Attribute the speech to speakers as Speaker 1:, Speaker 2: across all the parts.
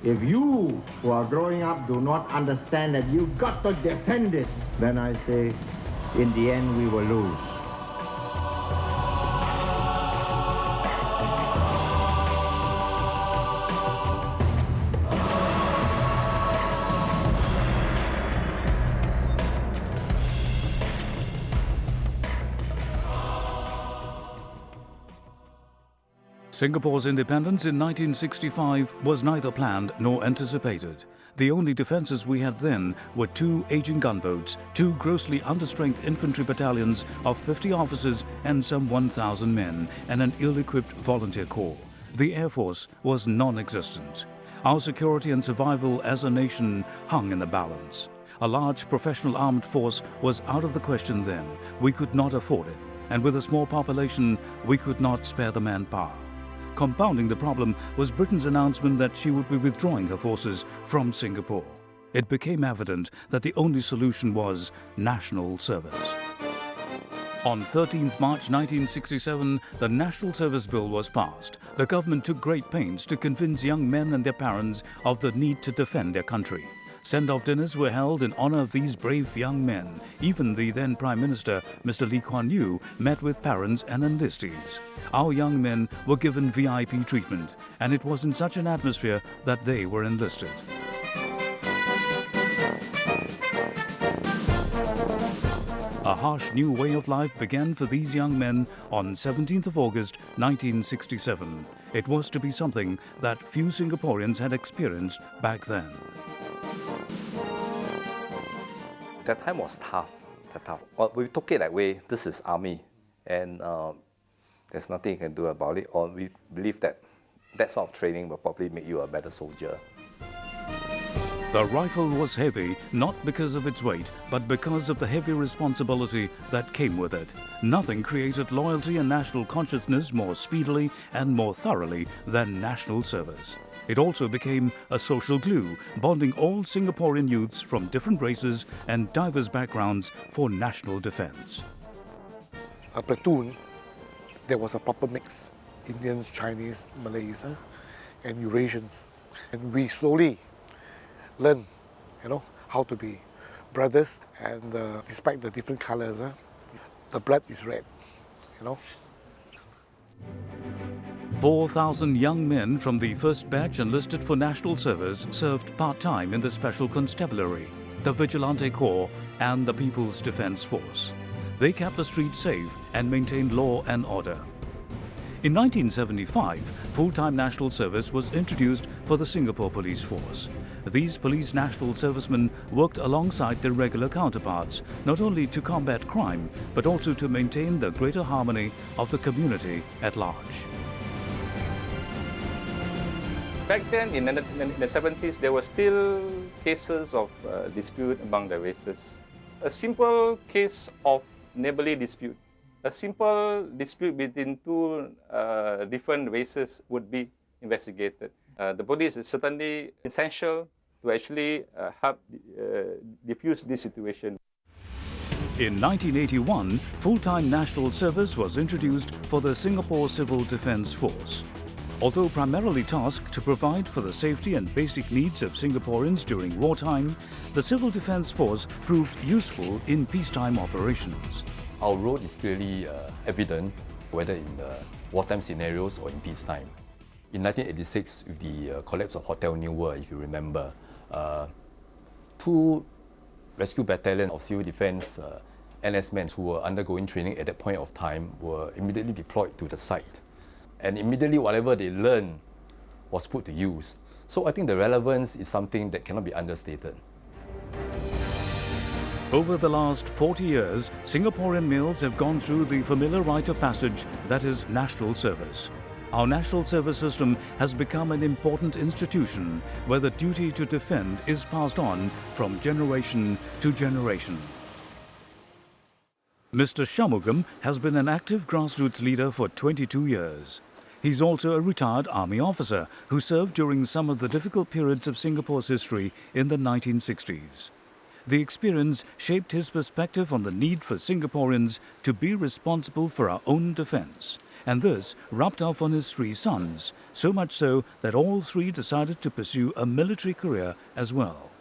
Speaker 1: If you who are growing up do not understand that you've got to defend this, then I say, in the end, we will lose.
Speaker 2: Singapore's independence in 1965 was neither planned nor anticipated. The only defences we had then were 2 aging gunboats, 2 grossly understrength infantry battalions of 50 officers and some 1,000 men, and an ill-equipped volunteer corps. The Air Force was non-existent. Our security and survival as a nation hung in the balance. A large professional armed force was out of the question then. We could not afford it, and with a small population, we could not spare the manpower. Compounding the problem was Britain's announcement that she would be withdrawing her forces from Singapore. It became evident that the only solution was national service. On 13th March 1967, the National Service Bill was passed. The government took great pains to convince young men and their parents of the need to defend their country. Send-off dinners were held in honor of these brave young men. Even the then Prime Minister, Mr. Lee Kuan Yew, met with parents and enlistees. Our young men were given VIP treatment, and it was in such an atmosphere that they were enlisted. A harsh new way of life began for these young men on 17th of August 1967. It was to be something that few Singaporeans had experienced back then.
Speaker 3: That time was tough. We took it that way, this is army, and there's nothing you can do about it, or we believe that that sort of training will probably make you a better soldier.
Speaker 2: The rifle was heavy, not because of its weight, but because of the heavy responsibility that came with it. Nothing created loyalty and national consciousness more speedily and more thoroughly than national service. It also became a social glue, bonding all Singaporean youths from different races and diverse backgrounds for national defense.
Speaker 4: A platoon, there was a proper mix. Indians, Chinese, Malays, and Eurasians. And we slowly learn, how to be brothers, and despite the different colors, the blood is red,
Speaker 2: 4,000 young men from the first batch enlisted for national service served part-time in the Special Constabulary, the Vigilante Corps, and the People's Defence Force. They kept the streets safe and maintained law and order. In 1975, full-time national service was introduced for the Singapore Police Force. These police national servicemen worked alongside their regular counterparts, not only to combat crime, but also to maintain the greater harmony of the community at large.
Speaker 5: Back then, in the 70s, there were still cases of dispute among the races. A simple case of neighborly dispute, a simple dispute between 2 different races would be investigated. The police is certainly essential to actually help diffuse this situation.
Speaker 2: In 1981, full-time national service was introduced for the Singapore Civil Defence Force. Although primarily tasked to provide for the safety and basic needs of Singaporeans during wartime, the Civil Defence Force proved useful in peacetime operations.
Speaker 6: Our role is clearly evident, whether in wartime scenarios or in peacetime. In 1986, with the collapse of Hotel New World, if you remember, 2 rescue battalions of civil defence NS men who were undergoing training at that point of time were immediately deployed to the site. And immediately whatever they learned was put to use. So I think the relevance is something that cannot be understated.
Speaker 2: Over the last 40 years, Singaporean males have gone through the familiar rite of passage that is national service. Our national service system has become an important institution where the duty to defend is passed on from generation to generation. Mr. Shanmugam has been an active grassroots leader for 22 years. He's also a retired army officer who served during some of the difficult periods of Singapore's history in the 1960s. The experience shaped his perspective on the need for Singaporeans to be responsible for our own defense And this rubbed off on his 3 sons, so much so that all 3 decided to pursue a military career as well.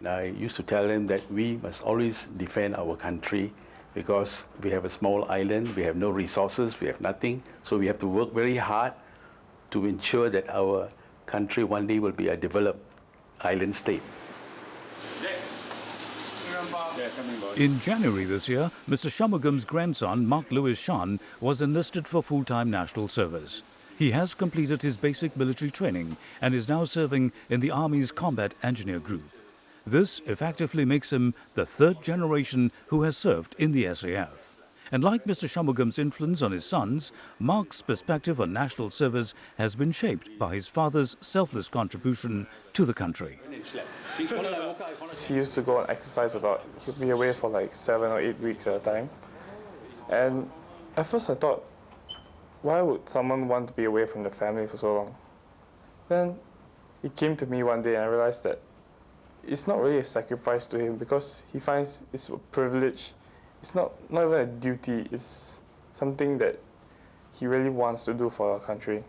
Speaker 7: I used to tell them that we must always defend our country because we have a small island, we have no resources, we have nothing, so we have to work very hard to ensure that our country one day will be a developed island state.
Speaker 2: In January this year, Mr. Shanmugam's grandson, Mark Lewis Shan, was enlisted for full-time national service. He has completed his basic military training and is now serving in the Army's Combat Engineer Group. This effectively makes him the 3rd generation who has served in the SAF. And like Mr. Shanmugam's influence on his sons, Mark's perspective on national service has been shaped by his father's selfless contribution to the country.
Speaker 8: He used to go and exercise a lot. He'd be away for like 7 or 8 weeks at a time. And at first I thought, why would someone want to be away from the family for so long? Then it came to me one day and I realized that it's not really a sacrifice to him because he finds it's a privilege. It's not even a duty, it's something that he really wants to do for our country.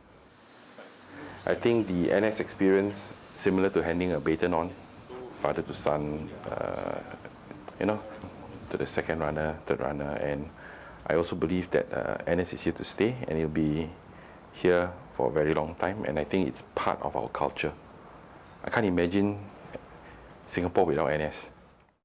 Speaker 9: I think the NS experience, similar to handing a baton on, father to son, to the 2nd runner, 3rd runner, and I also believe that NS is here to stay and it'll be here for a very long time, and I think it's part of our culture. I can't imagine Singapore without NS.